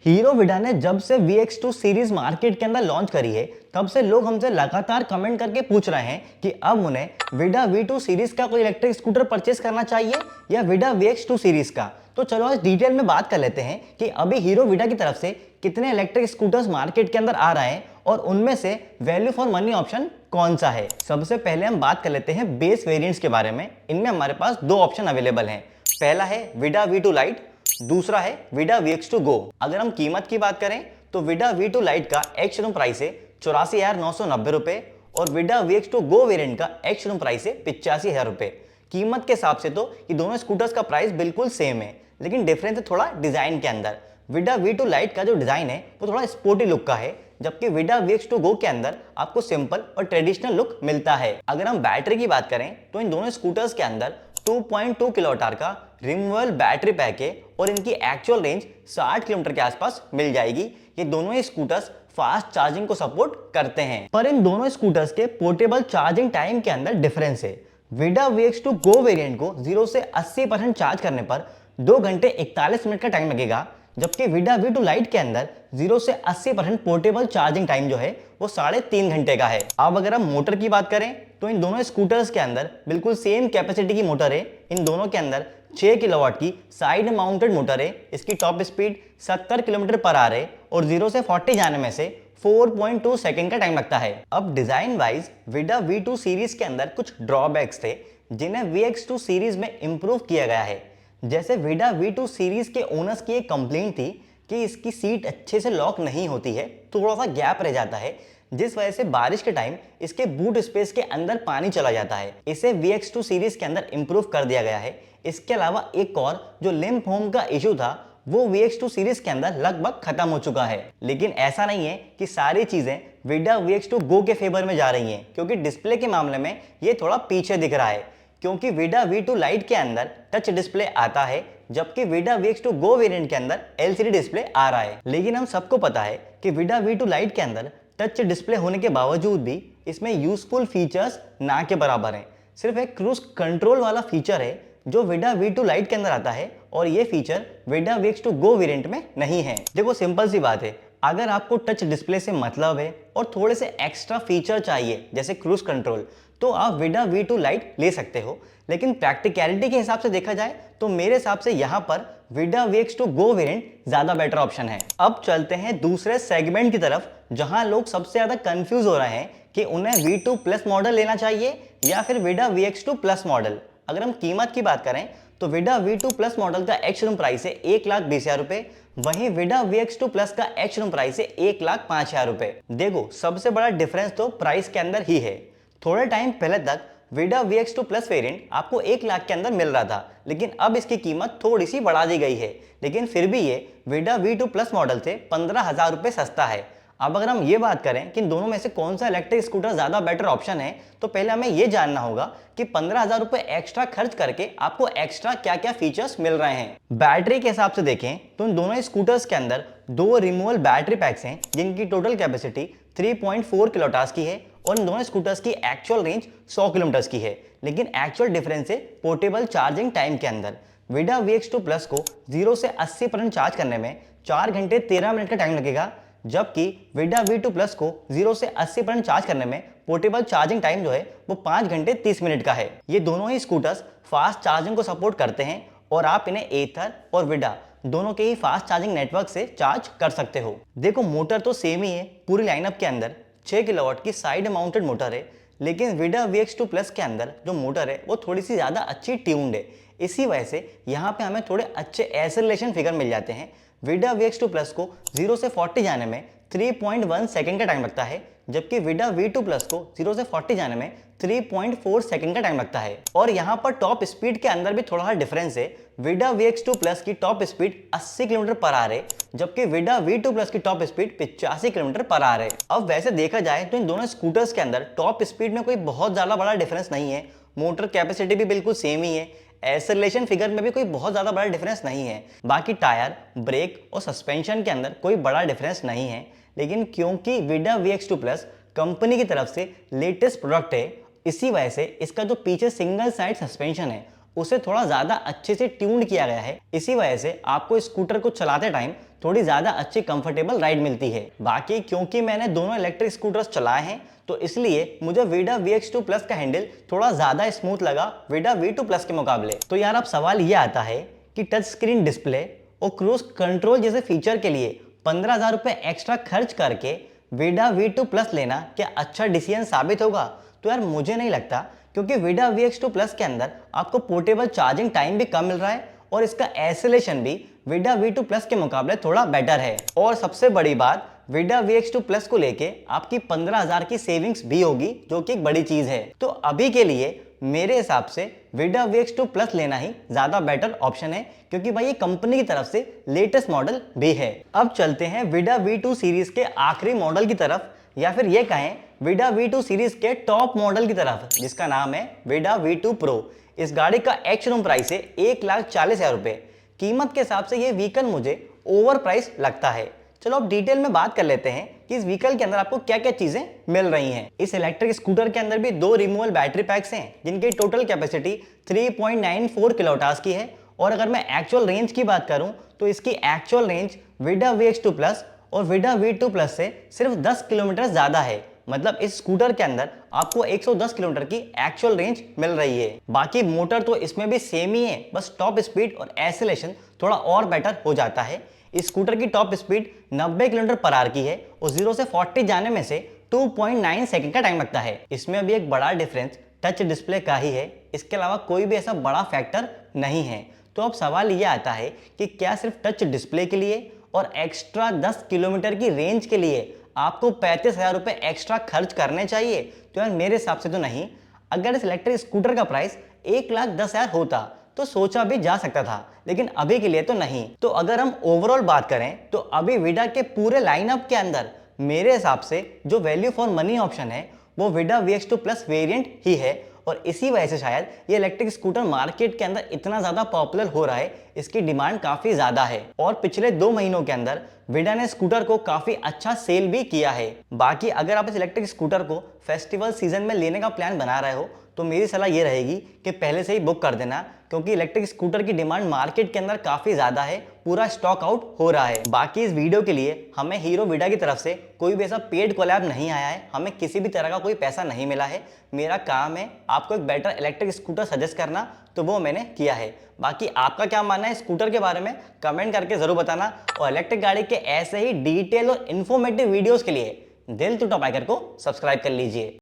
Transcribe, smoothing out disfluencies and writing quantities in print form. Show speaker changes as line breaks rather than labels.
Hero विडा ने जब से VX2 सीरीज मार्केट के अंदर लॉन्च करी है तब से लोग हमसे लगातार कमेंट करके पूछ रहे हैं कि अब उन्हें विडा V2 सीरीज का कोई इलेक्ट्रिक स्कूटर परचेस करना चाहिए या विडा VX2 सीरीज का। तो चलो आज डिटेल में बात कर लेते हैं कि अभी हीरो विडा की तरफ से कितने इलेक्ट्रिक स्कूटर्स मार्केट के अंदर आ रहे हैं और उनमें से वैल्यू फॉर मनी ऑप्शन कौन सा है। सबसे पहले हम बात कर लेते हैं बेस वेरिएंट्स के बारे में। इनमें हमारे पास दो ऑप्शन अवेलेबल हैं। पहला है विडा V2 लाइट, दूसरा है विडा VX2 गो। अगर हम कीमत की बात करें तो विडा V2 लाइट का एक्स शोरूम प्राइस है 84,990 रुपए और विडा VX2 गो वेरिएंट का एक्स शोरूम प्राइस है 85,000 रुपए। कीमत के हिसाब से तो ये दोनों स्कूटर्स का प्राइस बिल्कुल सेम है, लेकिन डिफरेंस है थोड़ा डिजाइन के अंदर। विडा V2 लाइट का जो डिजाइन है वो थोड़ा स्पोर्टी लुक का है, जबकि विडा VX2 गो के अंदर आपको सिंपल और ट्रेडिशनल लुक मिलता है। अगर हम बैटरी की बात करें तो इन दोनों स्कूटर्स के अंदर 2.2 किलोवाट आवर का रिमूवेबल बैटरी पैक है और इनकी एक्चुअल रेंज 60 किलोमीटर के आसपास मिल जाएगी। ये दोनों ही स्कूटर्स फास्ट चार्जिंग को सपोर्ट करते हैं, पर इन दोनों स्कूटर्स के पोर्टेबल चार्जिंग टाइम के अंदर डिफरेंस है। विडा VX2 गो वेरिएंट को 0 से 80% चार्ज करने पर 2 घंटे 41 मिनट का टाइम लगेगा, जबकि विडा V2 लाइट के अंदर 0 से 80% पोर्टेबल चार्जिंग टाइम जो है वो 3.5 घंटे का है। अब अगर हम मोटर की बात करें तो इन दोनों स्कूटर्स के अंदर बिल्कुल सेम कैपेसिटी की मोटर है। इन दोनों के अंदर 6 किलोवाट की साइड माउंटेड मोटर है। इसकी top speed 70 kilometre per hour है और 0 से 40 जाने में से 4.2 सेकंड का टाइम लगता है। अब डिजाइन वाइज विडा V2 सीरीज के अंदर कुछ ड्रॉबैक्स थे जिन्हें VX2 सीरीज में इंप्रूव किया गया है। जैसे विडा V2 सीरीज के ओनर्स की एक कंप्लेंट थी कि इसकी सीट अच्छे से लॉक नहीं होती है, थोड़ा सा गैप रह जाता है, जिस वजह से बारिश के टाइम इसके बूट स्पेस के अंदर पानी चला जाता है। इसे VX2 सीरीज के अंदर इंप्रूव कर दिया गया है। इसके अलावा एक और जो लिम्प होम का इशू था वो VX2 सीरीज के अंदर लगभग खत्म हो चुका है। लेकिन ऐसा नहीं है कि सारी चीजें विडा VX2 गो के फेवर में जा रही हैं, क्योंकि डिस्प्ले के मामले में ये थोड़ा पीछे दिख रहा है। क्योंकि विडा V2 लाइट के अंदर टच डिस्प्ले आता है, जबकि विडा VX2 गो वेरिएंट के अंदर LCD डिस्प्ले आ रहा है। लेकिन हम सबको पता है कि विडा V2 लाइट के अंदर टच डिस्प्ले होने के बावजूद भी इसमें यूजफुल फीचर्स ना के बराबर हैं। सिर्फ एक क्रूज कंट्रोल वाला फीचर है जो विडा V2 लाइट के अंदर आता है और ये फीचर विडा VX2 गो वेरिएंट में नहीं है। देखो सिंपल सी बात है, अगर आपको टच डिस्प्ले से मतलब है और थोड़े से एक्स्ट्रा फीचर चाहिए जैसे क्रूज कंट्रोल, तो आप विडा V2 लाइट ले सकते हो। लेकिन प्रैक्टिकलिटी के हिसाब से देखा जाए तो मेरे हिसाब से यहाँ पर विडा VX2 गो वेरिएंट ज्यादा बेटर ऑप्शन है। अब चलते हैं दूसरे सेगमेंट की तरफ, जहां लोग सबसे ज्यादा कंफ्यूज हो रहे हैं कि उन्हें V2 प्लस मॉडल लेना चाहिए या फिर विडा VX2 प्लस मॉडल। अगर हम कीमत की बात करें तो विडा V2 प्लस मॉडल का एक्स शोरूम प्राइस है 1,20,000 रुपए, वहीं विडा VX2 प्लस का एक्स शोरूम प्राइस है 1,05,000 रुपए। देखो सबसे बड़ा डिफरेंस तो प्राइस के अंदर ही है। थोड़े टाइम पहले तक विडा VX2 प्लस वेरिएंट आपको 1 लाख के अंदर मिल रहा था, लेकिन अब इसकी कीमत थोड़ी सी बढ़ा दी गई है। लेकिन फिर भी ये विडा V2 प्लस मॉडल से 15,000 रुपए सस्ता है। अब अगर हम ये बात करें कि इन दोनों में से कौन सा इलेक्ट्रिक स्कूटर ज्यादा बेटर ऑप्शन है, तो पहले हमें ये जानना होगा कि 15,000 रुपए एक्स्ट्रा खर्च करके आपको एक्स्ट्रा क्या क्या फीचर्स मिल रहे हैं। बैटरी के हिसाब से देखें तो इन दोनों स्कूटर्स के अंदर 2 रिमूवेबल बैटरी पैक्स हैं जिनकी टोटल कैपेसिटी 3.4 किलोवाट की है और इन दोनों स्कूटर्स की एक्चुअल रेंज 100 किलोमीटर की है। लेकिन एक्चुअल डिफरेंस है पोर्टेबल चार्जिंग टाइम के अंदर। विडा VX2 प्लस को 0 से 80% चार्ज करने में 4 घंटे 13 मिनट का टाइम लगेगा, जबकि विडा V2 प्लस को 0 से 80% चार्ज करने में पोर्टेबल चार्जिंग टाइम जो है वो 5 घंटे 30 मिनट का है। ये दोनों ही स्कूटर्स फास्ट चार्जिंग को सपोर्ट करते हैं और आप इन्हें एथर और विडा दोनों के ही फास्ट चार्जिंग नेटवर्क से चार्ज कर सकते हो। देखो मोटर तो सेम ही है, पूरी लाइनअप के अंदर 6 किलोवाट की साइड माउंटेड मोटर है, लेकिन विडा VX2 प्लस के अंदर जो मोटर है वो थोड़ी सी ज़्यादा अच्छी ट्यून्ड है। इसी वजह से यहाँ पे हमें थोड़े अच्छे एक्सेलरेशन फिगर मिल जाते हैं। विडा VX2 प्लस को 0 से 40 जाने में 3.1 सेकंड का टाइम लगता है, जबकि विडा V2 प्लस को 0 से 40 जाने में 3.4 सेकंड का टाइम लगता है। और यहाँ पर टॉप स्पीड के अंदर भी थोड़ा सा डिफरेंस है। विडा VX2 प्लस की top speed 80 kilometre per hour है, जबकि विडा V2 प्लस की top speed 85 kilometre per hour है। अब वैसे देखा जाए तो इन दोनों स्कूटर्स के अंदर टॉप स्पीड में कोई बहुत ज्यादा बड़ा डिफरेंस नहीं है। मोटर कैपेसिटी भी बिल्कुल सेम ही है। एक्सेलरेशन फिगर में भी कोई बहुत ज्यादा बड़ा डिफरेंस नहीं है। बाकी टायर, ब्रेक और सस्पेंशन के अंदर कोई बड़ा डिफरेंस नहीं है। लेकिन क्योंकि विडा VX2 प्लस कंपनी की तरफ से लेटेस्ट प्रोडक्ट है, इसी वजह से इसका जो पीछे सिंगल साइड सस्पेंशन है उसे थोड़ा ज्यादा अच्छे से ट्यून्ड किया गया है। इसी वजह से आपको स्कूटर को चलाते टाइम थोड़ी ज्यादा अच्छी कंफर्टेबल राइड मिलती है। बाकी क्योंकि मैंने दोनों इलेक्ट्रिक स्कूटर्स चलाए हैं तो इसलिए मुझे विडा VX2 प्लस का हैंडल थोड़ा ज्यादा स्मूथ लगा विडा V2 प्लस के मुकाबले। तो यार अब सवाल ये आता है कि टच स्क्रीन डिस्प्ले और क्रूज कंट्रोल जैसे फीचर के लिए 15,000 रुपए एक्स्ट्रा खर्च करके विडा V2 प्लस लेना क्या अच्छा डिसीजन साबित होगा? तो यार मुझे नहीं लगता, क्योंकि विडा VX2 प्लस के अंदर आपको पोर्टेबल चार्जिंग टाइम भी कम मिल रहा है और इसका एक्सेलेरेशन भी विडा V2 प्लस के मुकाबले थोड़ा बेटर है। और सबसे बड़ी बात, विडा VX2 प्लस को लेके आपकी 15,000 की सेविंग्स भी होगी, जो कि एक बड़ी चीज है। तो अभी के लिए मेरे हिसाब से विडा VX2 प्लस लेना ही ज्यादा बेटर ऑप्शन है, क्योंकि भाई ये कंपनी की तरफ से लेटेस्ट मॉडल भी है। अब चलते हैं विडा V2 सीरीज के आखिरी मॉडल की तरफ, या फिर ये कहें विडा V2 सीरीज के टॉप मॉडल की तरफ, जिसका नाम है विडा V2 प्रो। इस गाड़ी का एक्स शोरूम प्राइस है 1,40,000 रुपए। कीमत के हिसाब से ये व्हीकल मुझे ओवर प्राइस लगता है। चलो अब डिटेल में बात कर लेते हैं कि इस व्हीकल के अंदर आपको क्या क्या चीजें मिल रही हैं। इस इलेक्ट्रिक स्कूटर के अंदर भी 2 रिमूवल बैटरी पैक्स हैं, जिनकी टोटल कैपेसिटी 3.94 किलोवाट की है। और अगर मैं एक्चुअल रेंज की बात करूं तो इसकी एक्चुअल रेंज विडा VX2 प्लस और विडा V2 प्लस से सिर्फ 10 किलोमीटर ज्यादा है। मतलब इस स्कूटर के अंदर आपको 110 किलोमीटर की एक्चुअल रेंज मिल रही है। बाकी मोटर तो इसमें भी सेम ही है, बस टॉप स्पीड और एक्सेलरेशन थोड़ा और बेटर हो जाता है। इस स्कूटर की top speed 90 kilometre per hour की है और 0 से 40 जाने में से 2.9 सेकंड का टाइम लगता है। इसमें अभी एक बड़ा डिफरेंस टच डिस्प्ले का ही है, इसके अलावा कोई भी ऐसा बड़ा फैक्टर नहीं है। तो अब सवाल ये आता है कि क्या सिर्फ टच डिस्प्ले के लिए और एक्स्ट्रा 10 किलोमीटर की रेंज के लिए आपको 35,000 रुपए एक्स्ट्रा खर्च करने चाहिए? तो यार मेरे हिसाब से तो नहीं। अगर इस इलेक्ट्रिक स्कूटर का प्राइस 1,10,000 होता तो सोचा भी जा सकता था, लेकिन अभी के लिए तो नहीं। तो अगर हम ओवरऑल बात करें तो अभी विडा के पूरे लाइनअप के अंदर मेरे हिसाब से जो वैल्यू फॉर मनी ऑप्शन है वो विडा VX2 प्लस वेरिएंट ही है। और इसी वजह से शायद ये इलेक्ट्रिक स्कूटर मार्केट के अंदर इतना ज्यादा पॉपुलर हो रहा है, इसकी डिमांड काफी ज्यादा है। और पिछले 2 महीनों के अंदर विडा ने स्कूटर को काफी अच्छा सेल भी किया है। बाकी अगर आप इस इलेक्ट्रिक स्कूटर को फेस्टिवल सीजन में लेने का प्लान बना रहे हो तो मेरी सलाह ये रहेगी कि पहले से ही बुक कर देना, क्योंकि इलेक्ट्रिक स्कूटर की डिमांड मार्केट के अंदर काफी ज्यादा है, पूरा स्टॉक आउट हो रहा है। बाकी इस वीडियो के लिए हमें हीरो विडा की तरफ से कोई भी ऐसा पेड कोलैब नहीं आया है, हमें किसी भी तरह का कोई पैसा नहीं मिला है। मेरा काम है आपको एक बेटर इलेक्ट्रिक स्कूटर सजेस्ट करना, तो वो मैंने किया है। बाकी आपका क्या मानना है स्कूटर के बारे में कमेंट करके जरूर बताना। और इलेक्ट्रिक गाड़ी के ऐसे ही डिटेल और इन्फॉर्मेटिव वीडियोस के लिए दिल टू टॉप आइकन को सब्सक्राइब कर लीजिए।